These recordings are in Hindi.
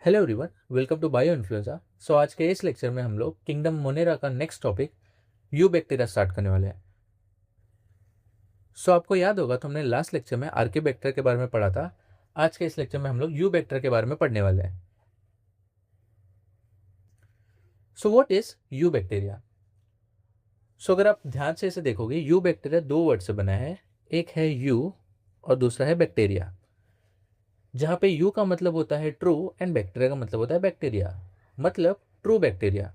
Hello everyone, welcome to bio influenza. So आज के इस लेक्चर में हम लोग किंगडम मोनेरा का next topic you bacteria start करने वाले हैं। आपको याद होगा तो हमने लास्ट लेक्चर में आर्के बैक्टीरिया के बारे में पढ़ा था। आज के इस लेक्चर में हम लोग यू बैक्टीरिया के बारे में पढ़ने वाले हैं। What is you bacteria? अगर आप ध्यान से इसे देखोगे, यू बैक्टीरिया दो वर्ड से बना है। एक है यू और दूसरा है बैक्टीरिया, जहाँ पे यू का मतलब होता है ट्रू एंड बैक्टीरिया का मतलब होता है बैक्टीरिया, मतलब ट्रू बैक्टीरिया।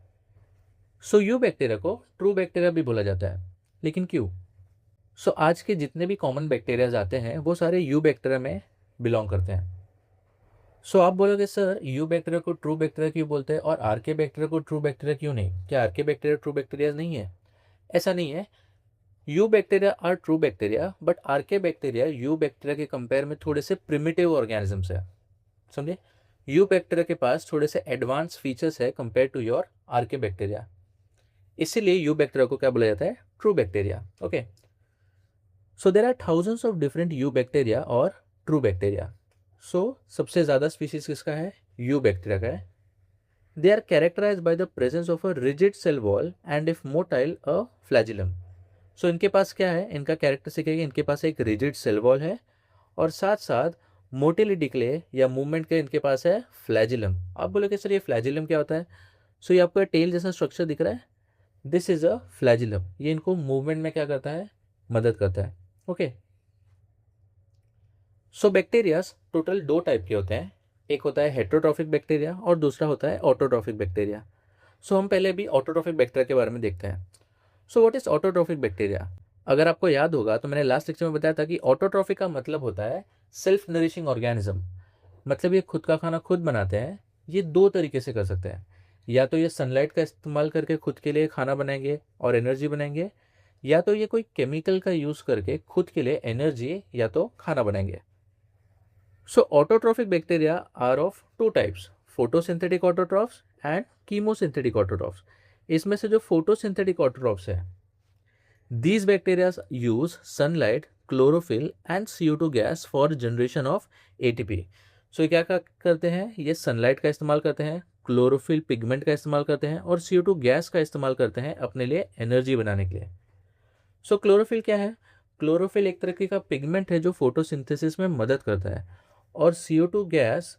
यू बैक्टीरिया को ट्रू बैक्टीरिया भी बोला जाता है, लेकिन क्यों? आज के जितने भी कॉमन बैक्टीरियाज आते हैं वो सारे यू बैक्टीरिया में बिलोंग करते हैं। आप बोलोगे सर, यू बैक्टीरिया को ट्रू बैक्टीरिया क्यों बोलते हैं और आर के बैक्टीरिया को ट्रू बैक्टीरिया क्यों नहीं? क्या आर के बैक्टीरिया ट्रू बैक्टीरिया नहीं है? ऐसा नहीं है। Eubacteria are true bacteria, but archaebacteria eubacteria के कंपेयर में थोड़े से प्रिमिटिव ऑर्गेनिजम्स है। समझे? यू बैक्टीरिया के पास थोड़े से एडवांस फीचर्स है compare to your archaebacteria, इसीलिए यू बैक्टीरिया को क्या बोला जाता है? True bacteria. Okay, so there are thousands of different you bacteria और ट्रू बैक्टीरिया। सबसे ज़्यादा स्पीशीज किसका है? यू बैक्टीरिया का है। They are characterize by the presence of a rigid cell wall and if motile a flagellum. इनके पास क्या है? इनका कैरेक्टरिस्टिक है कि इनके पास एक रिजिड सेल वॉल है और साथ साथ मोटिलिटी के लिए या मूवमेंट के इनके पास है फ्लैजिलम। आप बोलोगे सर ये फ्लैजिलम क्या होता है? ये आपको टेल जैसा स्ट्रक्चर दिख रहा है, दिस इज अ फ्लैजिलम। ये इनको मूवमेंट में क्या करता है? मदद करता है। ओके, बैक्टीरियाज टोटल दो टाइप के होते हैं। एक होता है हेट्रोट्रॉफिक बैक्टीरिया और दूसरा होता है ऑटोट्रॉफिक बैक्टीरिया। हम पहले भी ऑटोट्रॉफिक बैक्टीरिया के बारे में देखते हैं। What is autotrophic bacteria? अगर आपको याद होगा तो मैंने लास्ट लेक्चर में बताया था कि ऑटोट्रॉफिक का मतलब होता है सेल्फ नरिशिंग ऑर्गेनिज्म, मतलब ये खुद का खाना खुद बनाते हैं। ये दो तरीके से कर सकते हैं, या तो ये सनलाइट का इस्तेमाल करके खुद के लिए खाना बनाएंगे और एनर्जी बनाएंगे, या तो ये कोई केमिकल का यूज करके खुद के लिए एनर्जी या तो खाना बनाएंगे। Autotrophic bacteria are of two types, photosynthetic autotrophs and chemosynthetic autotrophs. इसमें से जो फोटोसिंथेटिक ऑटोट्रॉफ्स है, these bacterias use sunlight, chlorophyll and CO2 gas for generation of ATP। ये क्या करते हैं? ये सनलाइट का इस्तेमाल करते हैं, क्लोरोफिल पिगमेंट का इस्तेमाल करते हैं और CO2 गैस का इस्तेमाल करते हैं अपने लिए एनर्जी बनाने के लिए। क्लोरोफिल क्या है? क्लोरोफिल एक तरीके का पिगमेंट है जो फोटोसिंथेसिस में मदद करता है, और CO2 गैस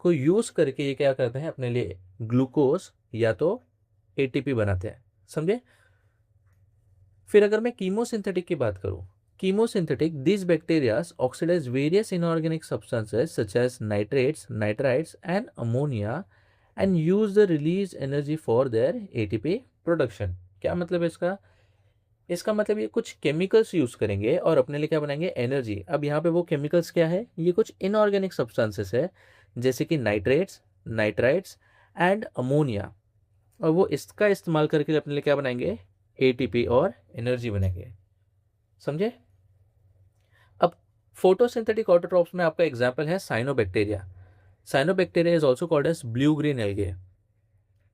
को यूज करके ये क्या करते हैं? अपने लिए ग्लूकोज या तो ATP बनाते हैं। समझे? फिर अगर मैं कीमोसिंथेटिक की बात करूं, chemosynthetic, this bacterias oxidize various inorganic substances such as nitrates, nitrides and ammonia and use the release energy for their ATP production. क्या मतलब है इसका? इसका मतलब ये कुछ केमिकल्स यूज करेंगे और अपने लिए क्या बनाएंगे? एनर्जी। अब यहाँ पे वो केमिकल्स क्या है? ये कुछ इनऑर्गेनिक सब्सटेंसेस है, जैसे कि नाइट्रेट्स, नाइट्राइड्स एंड अमोनिया, और वो इसका इस्तेमाल करके अपने लिए क्या बनाएंगे? ATP और एनर्जी बनेंगे। समझे? अब फोटोसिंथेटिक ऑटोट्रॉफ्स में आपका एग्जांपल है cyanobacteria. Cyanobacteria is also called as blue green algae.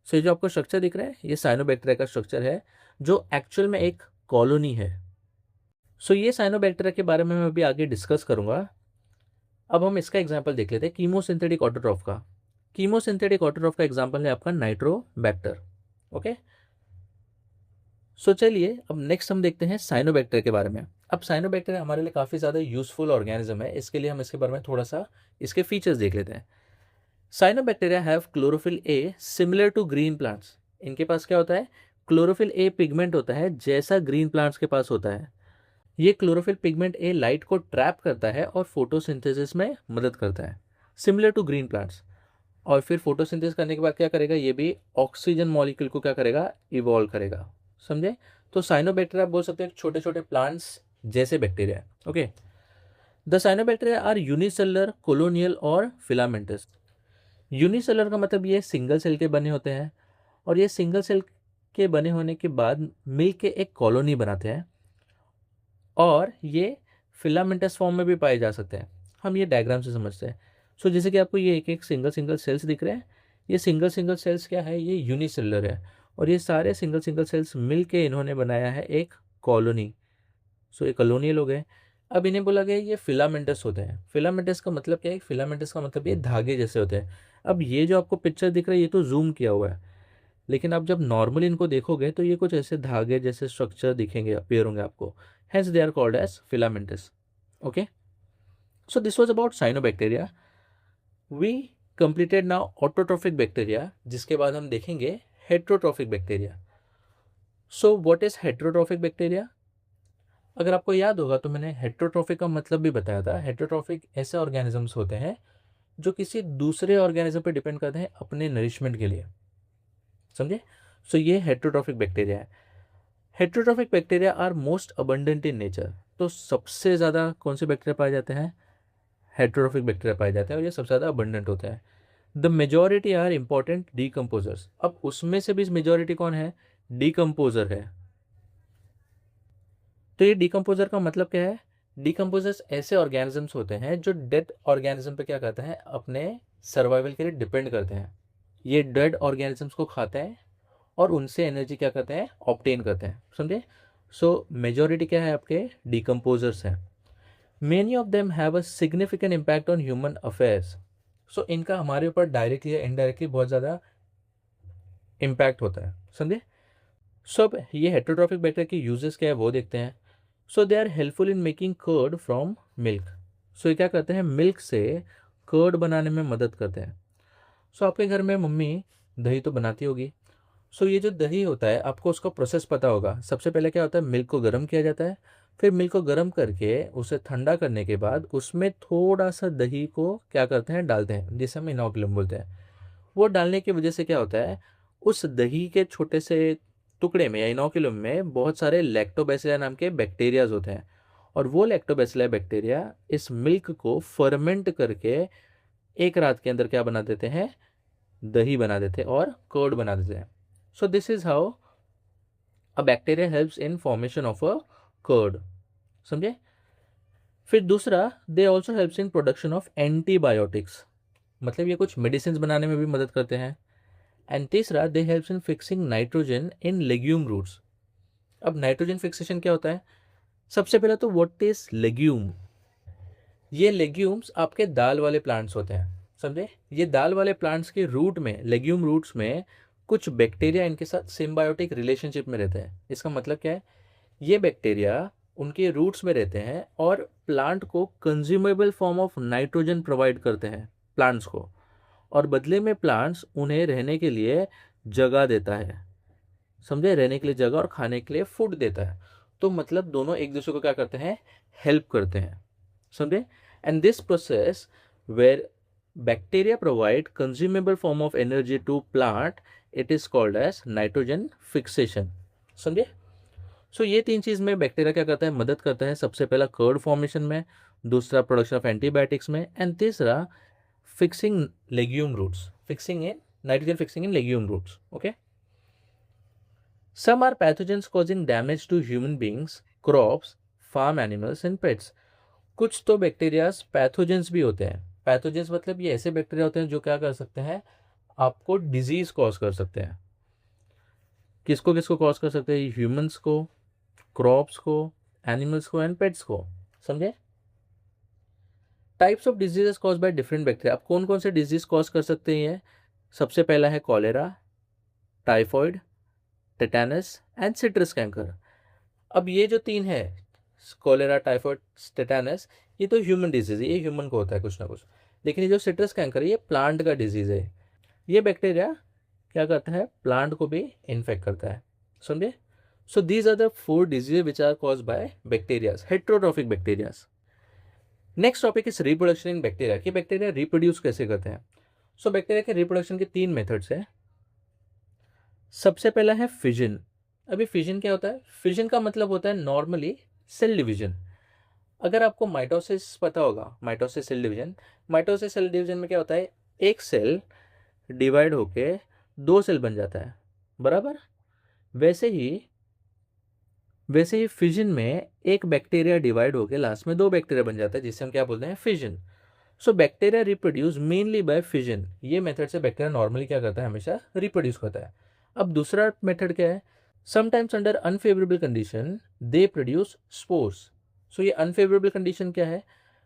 ये जो आपको स्ट्रक्चर दिख रहा है, ये साइनोबैक्टीरिया का स्ट्रक्चर है जो एक्चुअल में एक कॉलोनी है। ये साइनोबैक्टीरिया के बारे में मैं अभी आगे डिस्कस करूंगा। अब हम इसका एग्जांपल देख लेते हैं कीमोसिंथेटिक ऑटोट्रॉफ का। कीमोसिंथेटिक ऑटोट्रॉफ का एग्जांपल है आपका नाइट्रोबैक्टर। ओके, चलिए अब नेक्स्ट हम देखते हैं साइनोबैक्टीरिया के बारे में। अब साइनोबैक्टीरिया हमारे लिए काफ़ी ज़्यादा यूजफुल ऑर्गेनिज्म है, इसके लिए हम इसके बारे में थोड़ा सा इसके फीचर्स देख लेते हैं। Cyanobacteria have chlorophyll A similar to green plants. इनके पास क्या होता है? क्लोरोफिल ए पिगमेंट होता है, जैसा ग्रीन प्लांट्स के पास होता है। ये क्लोरोफिल पिगमेंट ए लाइट को ट्रैप करता है और फोटोसिंथेसिस में मदद करता है, सिमिलर टू ग्रीन प्लांट्स। और फिर फोटोसिंथेसिस करने के बाद क्या करेगा? ये भी ऑक्सीजन मॉलिक्यूल को क्या करेगा? इवॉल्व करेगा। समझे? तो साइनोबैक्टीरिया बोल सकते हैं छोटे छोटे प्लांट्स जैसे bacteria. Okay, the cyanobacteria are unicellular, colonial और फिलामेंटस। यूनिसेलुलर का मतलब ये सिंगल सेल के बने होते हैं, और ये सिंगल सेल के बने होने के बाद मिल के एक कॉलोनी बनाते हैं, और ये फिलामेंटस फॉर्म में भी पाए जा सकते हैं। हम ये डायग्राम से समझते हैं। जैसे कि आपको ये एक एक सिंगल सिंगल सेल्स दिख रहे हैं, ये सिंगल सिंगल सेल्स क्या है? ये यूनिसेलुलर है, और ये सारे सिंगल सिंगल सेल्स मिल के इन्होंने बनाया है एक कॉलोनी। ये कॉलोनियल हो गए। अब इन्हें बोला गया ये फिलामेंटस होते हैं। फिलामेंटस का मतलब क्या है? फिलामेंटस का मतलब ये धागे जैसे होते हैं। अब ये जो आपको पिक्चर दिख रहा है ये तो जूम किया हुआ है, लेकिन आप जब नॉर्मली इनको देखोगे तो ये कुछ ऐसे धागे जैसे स्ट्रक्चर दिखेंगे, अपीयर होंगे आपको, hence they are called as filamentous. Okay, so this was about cyanobacteria. We completed now autotrophic bacteria, जिसके बाद हम देखेंगे heterotrophic bacteria. So what is heterotrophic bacteria? अगर आपको याद होगा तो मैंने हेट्रोट्रोफिक का मतलब भी बताया था। हेट्रोट्रोफिक ऐसे ऑर्गेनिजम्स होते हैं जो किसी दूसरे ऑर्गेनिज्म पर डिपेंड करते हैं अपने नरिशमेंट के लिए, समझे? सो ये हेट्रोट्रोफिक बैक्टीरिया है। Heterotrophic bacteria are most abundant in nature. तो सबसे ज़्यादा कौन से बैक्टीरिया पाए जाते हैं? हेट्रोट्रोफिक बैक्टीरिया पाए जाते हैं, और ये सबसे ज़्यादा अबंडेंट होता है। The majority are important decomposers. अब उसमें से भी मेजॉरिटी कौन है? डीकम्पोजर है। तो ये डीकम्पोजर का मतलब क्या है? डीकम्पोजर्स ऐसे ऑर्गेनिजम्स होते हैं जो डेड ऑर्गेनिज्म पे क्या करते हैं? अपने सर्वाइवल के लिए डिपेंड करते हैं। ये डेड ऑर्गेनिजम्स को खाते हैं और उनसे एनर्जी क्या करते हैं? ऑब्टेन करते हैं, समझे? सो मेजॉरिटी क्या है? आपके डीकम्पोजर्स हैं। Many of them have a significant impact on human affairs. So इनका हमारे ऊपर डायरेक्टली या इनडायरेक्टली बहुत ज़्यादा इम्पैक्ट होता है, समझे? सो अब ये हेट्रोट्रोफिक बैक्टीरिया के यूजेस क्या है वो देखते हैं। So they are helpful in making curd from milk. So ये क्या करते हैं? मिल्क से कर्ड बनाने में मदद करते हैं। सो आपके घर में मम्मी दही तो बनाती होगी। सो ये जो दही होता है आपको उसका प्रोसेस पता होगा। सबसे पहले क्या होता है? मिल्क को गर्म किया जाता है, फिर मिल्क को गर्म करके उसे ठंडा करने के बाद उसमें थोड़ा सा दही को क्या करते हैं? डालते हैं, जिसे हम इनोकुलम बोलते हैं। वो डालने की वजह से क्या होता है? उस दही के छोटे से टुकड़े में या इनोकुलम में बहुत सारे लैक्टोबैसिला नाम के बैक्टीरियाज होते हैं, और वो लैक्टोबैसिला बैक्टीरिया इस मिल्क को फर्मेंट करके एक रात के अंदर क्या बना देते हैं? दही बना देते हैं और कर्ड बना देते हैं। So this is how a bacteria helps in formation of a curd, समझे? फिर दूसरा, they also helps in production of antibiotics. मतलब ये कुछ मेडिसिन बनाने में भी मदद करते हैं। एंड तीसरा, they helps in fixing nitrogen in legume roots. अब नाइट्रोजन फिक्सेशन क्या होता है? सबसे पहले तो व्हाट इज लेग्यूम? ये लेग्यूम्स आपके दाल वाले प्लांट्स होते हैं, समझे? ये दाल वाले प्लांट्स के रूट में, लेग्यूम रूट्स में कुछ बैक्टीरिया इनके साथ सिम्बायोटिक रिलेशनशिप में रहते हैं। इसका मतलब क्या है? ये बैक्टीरिया उनके रूट्स में रहते हैं और प्लांट को consumable form of nitrogen provide करते हैं प्लांट्स को, और बदले में प्लांट्स उन्हें रहने के लिए जगह देता है, समझे? रहने के लिए जगह और खाने के लिए फूड देता है। तो मतलब दोनों एक दूसरे को क्या करते हैं? हेल्प करते हैं, समझे? And this process where bacteria provide consumable form of energy to plant, it is called as nitrogen fixation, समझे? सो ये तीन चीज़ में बैक्टीरिया क्या करता है? मदद करता है। सबसे पहला कर्ड फॉर्मेशन में, दूसरा प्रोडक्शन ऑफ एंटीबायोटिक्स में, एंड तीसरा fixing legume roots, fixing in nitrogen fixing in legume roots. Okay, some are pathogens causing damage to human beings, crops, farm animals and pets. कुछ तो बैक्टीरियाज पैथोजेंस भी होते हैं। पैथोजेंस मतलब ये ऐसे बैक्टीरिया होते हैं जो क्या कर सकते हैं? आपको डिजीज कॉज कर सकते हैं। किसको किसको कॉज कर सकते हैं? ह्यूमंस को, क्रॉप्स को, एनिमल्स को एंड पेट्स को, समझे? Types of diseases cause by different bacteria. अब कौन कौन से डिजीज कॉज कर सकते हैं? सबसे पहला है cholera, typhoid, tetanus and citrus canker. अब ये जो तीन है, कॉलेरा, टाइफॉइड, टेटानस, ये तो ह्यूमन डिजीज है, ये ह्यूमन को होता है कुछ ना कुछ। लेकिन ये जो सिट्रस कैंकर है ये प्लांट का डिजीज है। ये बैक्टीरिया क्या करता है? प्लांट को भी इन्फेक्ट करता है, समझे? So these are the 4 disease which are cause by bacterias, heterotrophic bacterias. Next topic is reproduction in bacteria, कि बैक्टीरिया रिप्रोड्यूस कैसे करते हैं। सो बैक्टीरिया के रिप्रोडक्शन के 3 मेथड्स हैं। सबसे पहला है फिजन। अभी फिजन क्या होता है? फिजन का मतलब होता है नॉर्मली सेल डिवीजन। अगर आपको माइटोसिस पता होगा, mitosis cell division, mitosis cell division में क्या होता है? एक सेल डिवाइड होके 2 सेल बन जाता है, बराबर? वैसे ही फिजन में एक बैक्टीरिया डिवाइड होके लास्ट में 2 बैक्टीरिया बन जाता है, जिसे हम क्या बोलते हैं? Fission. So bacteria reproduce mainly by fission. ये मेथड से बैक्टीरिया नॉर्मली क्या करता है? हमेशा रिप्रोड्यूस करता है। अब दूसरा मेथड क्या है? Sometimes under unfavourable condition they produce spores. So ये अनफेवरेबल कंडीशन क्या है?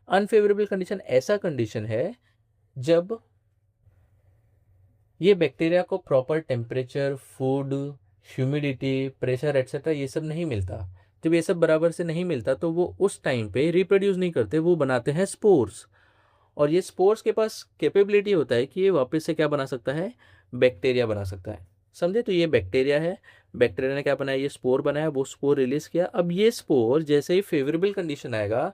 अनफेवरेबल कंडीशन ऐसा कंडीशन है जब ये बैक्टीरिया को proper temperature, food, humidity, pressure etcetera ये सब नहीं मिलता। जब ये सब बराबर से नहीं मिलता तो वो उस टाइम पे रिप्रोड्यूस नहीं करते, वो बनाते हैं स्पोर्स। और ये स्पोर्स के पास कैपेबिलिटी होता है कि ये वापस से क्या बना सकता है, बैक्टीरिया बना सकता है। समझे? तो ये बैक्टीरिया है, बैक्टीरिया ने क्या बनाया, ये स्पोर बनाया, वो स्पोर रिलीज किया। अब ये स्पोर जैसे ही फेवरेबल कंडीशन आएगा,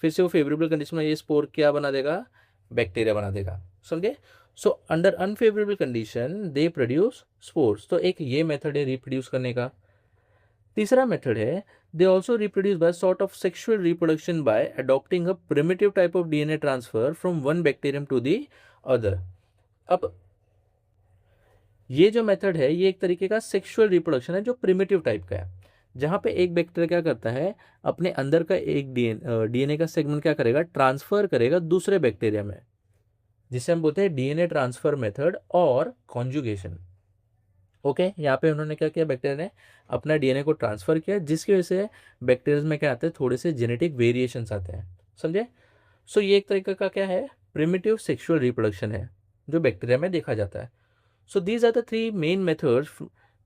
फिर से वो फेवरेबल कंडीशन में ये स्पोर क्या बना देगा, बैक्टीरिया बना देगा। समझे? So under unfavourable condition they produce spores. तो एक ये मेथड है रिप्रोड्यूस करने का। तीसरा मेथड है they also reproduce by sort of sexual reproduction by adopting a primitive type of DNA transfer from one bacterium to the other. अब ये जो मेथड है ये एक तरीके का सेक्सुअल रिप्रोडक्शन है जो प्रिमिटिव टाइप का है, जहाँ पे एक बैक्टीरिया क्या करता है, अपने अंदर का एक डीएनए का सेगमेंट क्या करेगा, ट्रांसफर करेगा दूसरे बैक्टीरिया में, जिसे हम बोलते हैं डीएनए ट्रांसफर मेथड और कॉन्जुगेशन। ओके, यहाँ पे उन्होंने क्या किया, बैक्टीरिया ने अपना डीएनए को ट्रांसफर किया, जिसकी वजह से बैक्टीरिया में क्या आते हैं, थोड़े से जेनेटिक वेरिएशंस आते हैं। समझे? सो ये एक तरीके का क्या है, प्रिमिटिव सेक्सुअल रिप्रोडक्शन है जो बैक्टीरिया में देखा जाता है। So these are the three main methods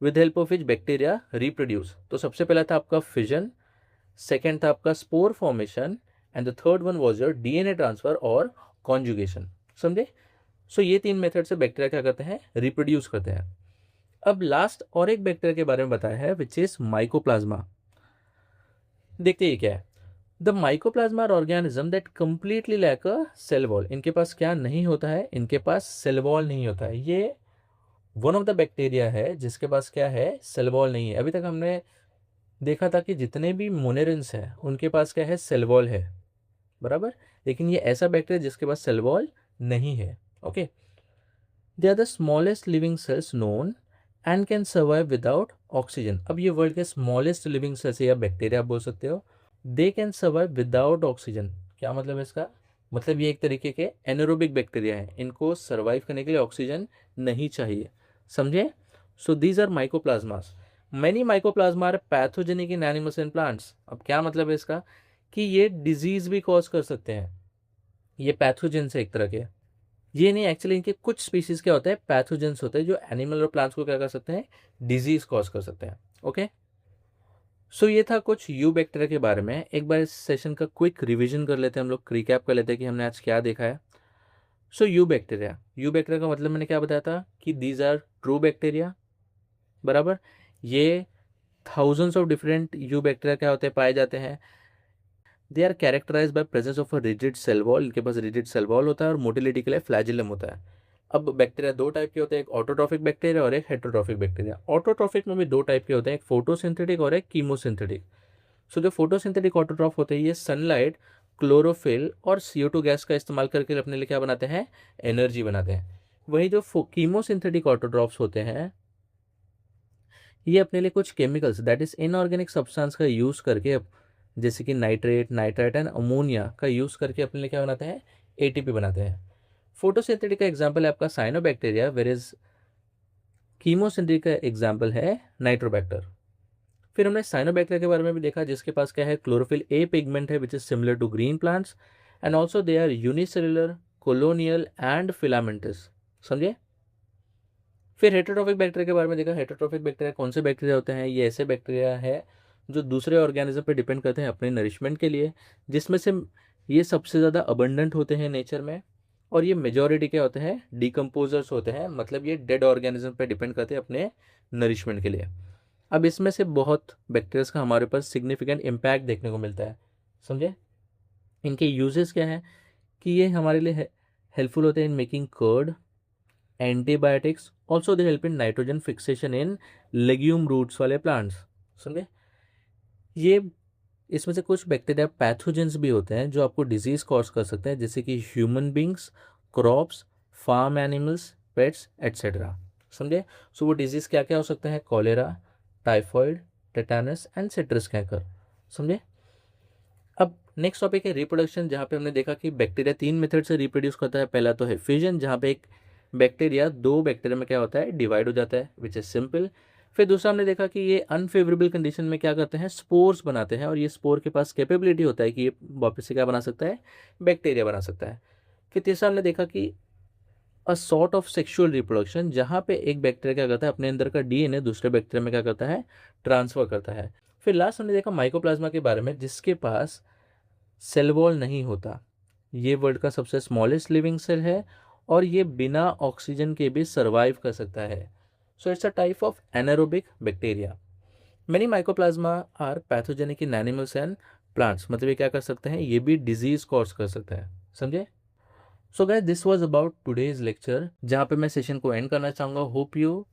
with help of which bacteria reproduce. तो सबसे पहला था आपका फिजन, सेकेंड था आपका spore formation, and the third one was your DNA transfer और कॉन्जुगेशन। समझे? सो ये तीन मेथड से बैक्टीरिया क्या करते हैं, रिप्रोड्यूस करते हैं। अब लास्ट और एक बैक्टीरिया के बारे में बताया है विच इज माइकोप्लाज्मा। देखते ये क्या है। The mycoplasma are organism that completely lack a cell wall. इनके पास क्या नहीं होता है, इनके पास सेल वॉल नहीं होता है। ये वन ऑफ द बैक्टीरिया है जिसके पास क्या है, सेल वॉल नहीं है। अभी तक हमने देखा था कि जितने भी मोनेरेंस हैं उनके पास क्या है, सेल वॉल है, बराबर। लेकिन ये ऐसा बैक्टीरिया जिसके पास सेल वॉल नहीं है। Okay, they are the smallest living cells known and can survive without oxygen. अब ये वर्ल्ड के स्मॉलेस्ट लिविंग सेल्स या बैक्टीरिया आप बोल सकते हो। They can survive without oxygen. क्या मतलब है इसका, मतलब ये एक तरीके के एनारोबिक बैक्टीरिया है, इनको सर्वाइव करने के लिए ऑक्सीजन नहीं चाहिए। समझे? So these are mycoplasmas. Many mycoplasma are pathogenic in animals and plants. अब क्या मतलब है इसका, कि ये डिजीज भी कॉज कर सकते हैं, ये पैथोजेन से एक तरह के। ये नहीं, एक्चुअली इनके कुछ स्पीसीज क्या होता है, पैथोजेंस होते हैं जो एनिमल और प्लांट्स को क्या कर सकते हैं, डिजीज कॉज कर सकते हैं। ओके, सो ये था कुछ यू बैक्टीरिया के बारे में। एक बार इस सेशन का क्विक रिवीजन कर लेते हैं हम लोग, रिकैप कर लेते हैं कि हमने आज क्या देखा है। So you bacteria, eubacteria का मतलब मैंने क्या बताया था कि दीज आर ट्रू बैक्टीरिया, बराबर। ये thousands of different you bacteria क्या होते हैं, पाए जाते हैं। They are characterize by presence of a rigid cell wall. इनके पास रिजिड सेल वॉल होता है और मोटिलिटी के लिए फ्लैजिलम होता है। अब बैक्टीरिया दो टाइप के होते हैं, एक ऑटोट्रॉफिक बैक्टीरिया और एक हेटरोट्रॉफिक बैक्टीरिया। ऑटोट्रॉफिक में भी दो टाइप के होते हैं, एक फोटोसिंथेटिक और एक कीमोसिंथेटिक। सो जो फोटोसिंथेटिक ऑटोट्रॉफ होते हैं ये सनलाइट, क्लोरोफिल और CO2 गैस का इस्तेमाल करके अपने लिए क्या बनाते हैं, एनर्जी बनाते हैं। वही जो कीमोसिंथेटिक ऑटोट्रॉफ्स होते हैं ये अपने लिए कुछ chemicals that is inorganic substance का यूज करके, जैसे कि नाइट्रेट, नाइट्राइट एंड अमोनिया का यूज करके अपने लिए क्या बनाते हैं, ATP बनाते हैं। फोटोसिंथेटिक का एग्जांपल है आपका साइनोबैक्टीरिया, वेर इज कीमोसिंथेटिक का एग्जांपल है नाइट्रोबैक्टर। फिर हमने साइनोबैक्टीरिया के बारे में भी देखा जिसके पास क्या है, क्लोरोफिल A पिगमेंट है which is similar to green plants and also they are unicellular, colonial and filamentous. समझे? फिर हेटरोट्रॉफिक बैक्टीरिया के बारे में देखा। हेटरोट्रॉफिक बैक्टीरिया कौन से बैक्टीरिया होते हैं, ये ऐसे बैक्टीरिया है जो दूसरे ऑर्गेनिज्म पे डिपेंड करते हैं अपने नरिशमेंट के लिए, जिसमें से ये सबसे ज़्यादा अबंडेंट होते हैं नेचर में। और ये मेजॉरिटी क्या होते हैं, डिकम्पोजर्स होते हैं, मतलब ये डेड ऑर्गेनिज्म पे डिपेंड करते हैं अपने नरिशमेंट के लिए। अब इसमें से बहुत बैक्टीरियाज का हमारे ऊपर सिग्निफिकेंट इम्पैक्ट देखने को मिलता है। समझे? इनके यूजेस क्या है कि ये हमारे लिए हेल्पफुल होते हैं in making curd, antibiotics, also they help in nitrogen fixation in legume roots वाले प्लांट्स। समझे? ये इसमें से कुछ बैक्टीरिया पैथोजेंस भी होते हैं जो आपको डिजीज कॉज कर सकते हैं, जैसे कि human beings, crops, farm animals, pets etcetera. समझे? सो वो डिजीज क्या क्या हो सकते हैं, cholera, typhoid, tetanus and citrus canker. समझे? अब नेक्स्ट टॉपिक है रिप्रोडक्शन, जहाँ पे हमने देखा कि बैक्टीरिया तीन मेथड से रिप्रोड्यूस करता है। पहला तो है फिजन, जहाँ पे एक बैक्टीरिया दो बैक्टीरिया में क्या होता है, डिवाइड हो जाता है, विच इज सिंपल। फिर दूसरा हमने देखा कि ये अनफेवरेबल कंडीशन में क्या करते हैं, स्पोर्स बनाते हैं, और ये स्पोर के पास कैपेबिलिटी होता है कि ये वापस से क्या बना सकता है, बैक्टीरिया बना सकता है। फिर तीसरा हमने देखा कि a sort of sexual reproduction, जहाँ पे एक बैक्टीरिया क्या करता है, अपने अंदर का डीएनए दूसरे बैक्टीरिया में क्या करता है, ट्रांसफर करता है। फिर लास्ट हमने देखा माइकोप्लाज्मा के बारे में, जिसके पास सेल वॉल नहीं होता। ये वर्ल्ड का सबसे स्मॉलेस्ट लिविंग सेल है और ये बिना ऑक्सीजन के भी सर्वाइव कर सकता है। So it's a type of anaerobic bacteria. Many mycoplasma are pathogenic in animals and plants, मतलब ये क्या कर सकते हैं, ये भी डिजीज कॉज कर सकता है। समझे? So guys, this was about today's lecture, जहाँ पे मैं सेशन को एंड करना चाहूँगा। Hope you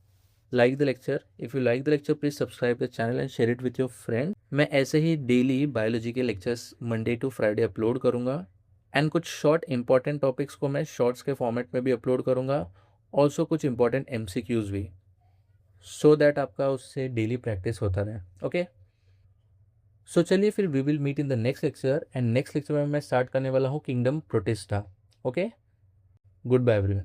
like the lecture. If you like the lecture please subscribe the channel and share it with your friend. मैं ऐसे ही डेली बायोलॉजी के lectures Monday to Friday upload करूँगा एंड कुछ शॉर्ट इंपॉर्टेंट टॉपिक्स को मैं शॉर्ट्स के फॉर्मेट में भी अपलोड करूँगा, ऑल्सो कुछ इंपॉर्टेंट MCQs भी, सो दैट आपका उससे डेली प्रैक्टिस होता रहे। ओके, सो चलिए फिर we will meet in the next lecture, and next lecture में मैं स्टार्ट करने वाला हूँ kingdom Protista. Okay, good bye everyone.